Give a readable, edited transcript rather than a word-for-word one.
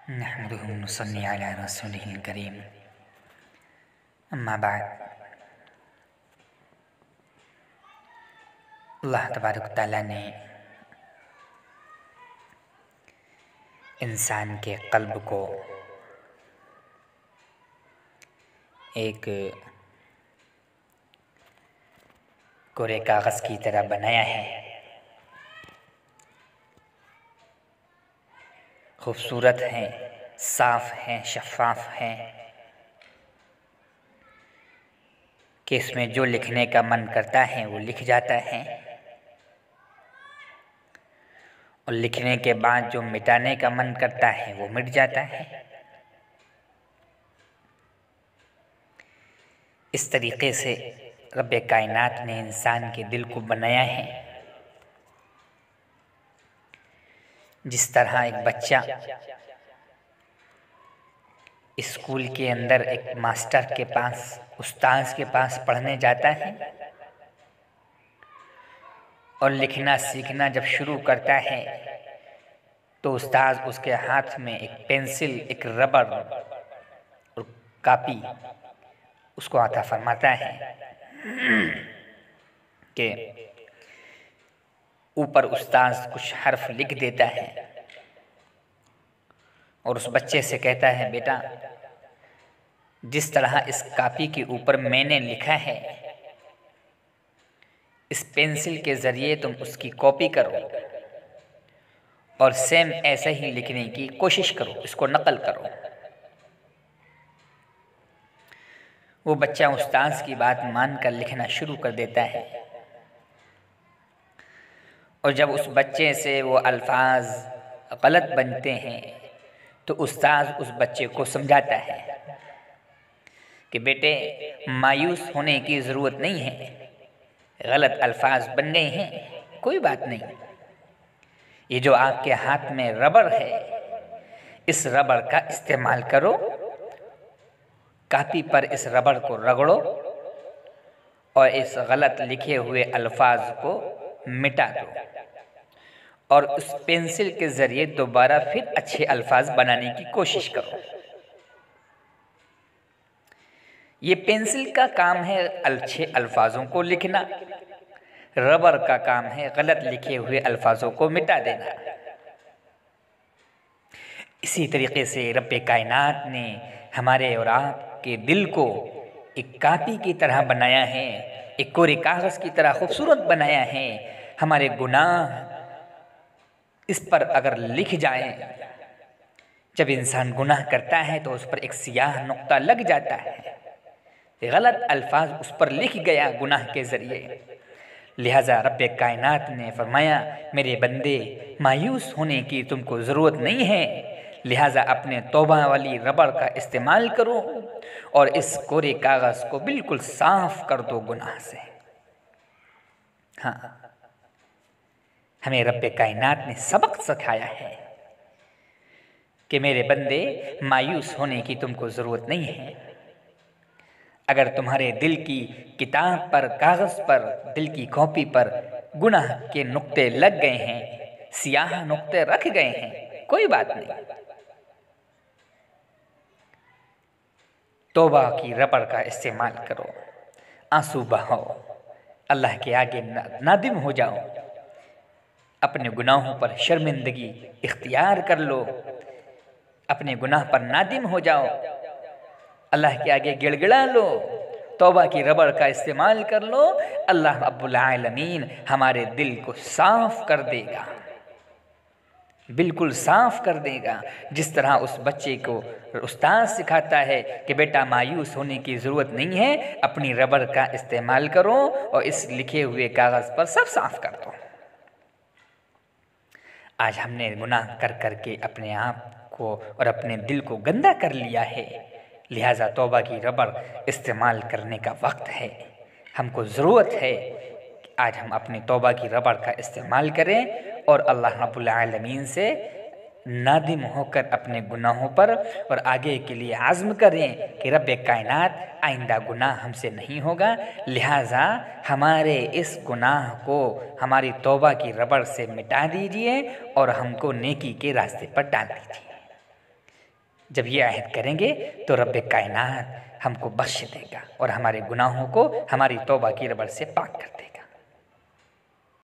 नहमदुहु व नुसल्ली अला रसूलिहिल करीम। अम्मा बाद। अल्लाह तबारक तआला ने इंसान के क़ल्ब को एक कोरे कागज़ की तरह बनाया है। खूबसूरत है, साफ़ है, शफ़ाफ़ है कि इसमें जो लिखने का मन करता है वो लिख जाता है, और लिखने के बाद जो मिटाने का मन करता है वो मिट जाता है। इस तरीक़े से रब्बे कायनात ने इंसान के दिल को बनाया है। जिस तरह एक बच्चा स्कूल के अंदर एक मास्टर के पास, उस्ताद के पास पढ़ने जाता है और लिखना सीखना जब शुरू करता है तो उस्ताद उसके हाथ में एक पेंसिल, एक रबड़ और कापी उसको अता फरमाता है कि ऊपर उस्ताद कुछ हर्फ लिख देता है और उस बच्चे से कहता है, बेटा जिस तरह इस कापी के ऊपर मैंने लिखा है, इस पेंसिल के ज़रिए तुम उसकी कॉपी करो और सेम ऐसे ही लिखने की कोशिश करो, इसको नकल करो। वो बच्चा उस्ताद की बात मानकर लिखना शुरू कर देता है और जब उस बच्चे से वो अल्फाज गलत बनते हैं तो उस्ताद उस बच्चे को समझाता है कि बेटे मायूस होने की ज़रूरत नहीं है, गलत अल्फाज बन गए हैं, कोई बात नहीं। ये जो आपके हाथ में रबड़ है, इस रबड़ का इस्तेमाल करो, कापी पर इस रबड़ को रगड़ो और इस गलत लिखे हुए अल्फाज को मिटा दो और उस पेंसिल के ज़रिए दोबारा फिर अच्छे अल्फाज बनाने की कोशिश करो। ये पेंसिल का काम है अच्छे अल्फाजों को लिखना, रबर का काम है गलत लिखे हुए अल्फाजों को मिटा देना। इसी तरीके से रब्बे कायनात ने हमारे और आपके दिल को एक कापी की तरह बनाया है, एक कोरे कागज़ की तरह खूबसूरत बनाया है। हमारे गुनाह इस पर अगर लिख जाएं, जब इंसान गुनाह करता है तो उस पर एक सियाह नुक्ता लग जाता है, गलत अल्फाज उस पर लिख गया गुनाह के ज़रिए। लिहाजा रब्बे कायनात ने फरमाया, मेरे बंदे मायूस होने की तुमको ज़रूरत नहीं है, लिहाजा अपने तौबा वाली रबड़ का इस्तेमाल करो और इस कोरे कागज़ को बिल्कुल साफ़ कर दो गुनाह से। हाँ, हमें रब्बे कायनात ने सबक सिखाया है कि मेरे बंदे मायूस होने की तुमको ज़रूरत नहीं है। अगर तुम्हारे दिल की किताब पर, कागज़ पर, दिल की कॉपी पर गुनाह के नुक्ते लग गए हैं, सियाह नुक्ते रख गए हैं, कोई बात नहीं। तौबा की रबड़ का इस्तेमाल करो, आंसू बहाओ, अल्लाह के आगे नादिम हो जाओ, अपने गुनाहों पर शर्मिंदगी इख्तियार कर लो, अपने गुनाह पर नादिम हो जाओ, अल्लाह के आगे गिड़गिड़ा लो, तौबा की रबड़ का इस्तेमाल कर लो। अल्लाह रब्बुल आलमीन हमारे दिल को साफ़ कर देगा, बिल्कुल साफ़ कर देगा। जिस तरह उस बच्चे को उस्ताद सिखाता है कि बेटा मायूस होने की ज़रूरत नहीं है, अपनी रबड़ का इस्तेमाल करो और इस लिखे हुए कागज़ पर सब साफ़ कर दो। आज हमने गुनाह कर कर के अपने आप को और अपने दिल को गंदा कर लिया है, लिहाजा तौबा की रबड़ इस्तेमाल करने का वक्त है। हमको ज़रूरत है कि आज हम अपनी तौबा की रबड़ का इस्तेमाल करें और अल्लाह रब्बुल आलमीन से नादिम होकर अपने गुनाहों पर और आगे के लिए आज़्म करें कि रब्बे कायनात आइंदा गुनाह हमसे नहीं होगा, लिहाजा हमारे इस गुनाह को हमारी तौबा की रबड़ से मिटा दीजिए और हमको नेकी के रास्ते पर डाल दीजिए। जब ये अहद करेंगे तो रब्बे कायनात हमको बख्श देगा और हमारे गुनाहों को हमारी तौबा की रबर से पाक कर देगा।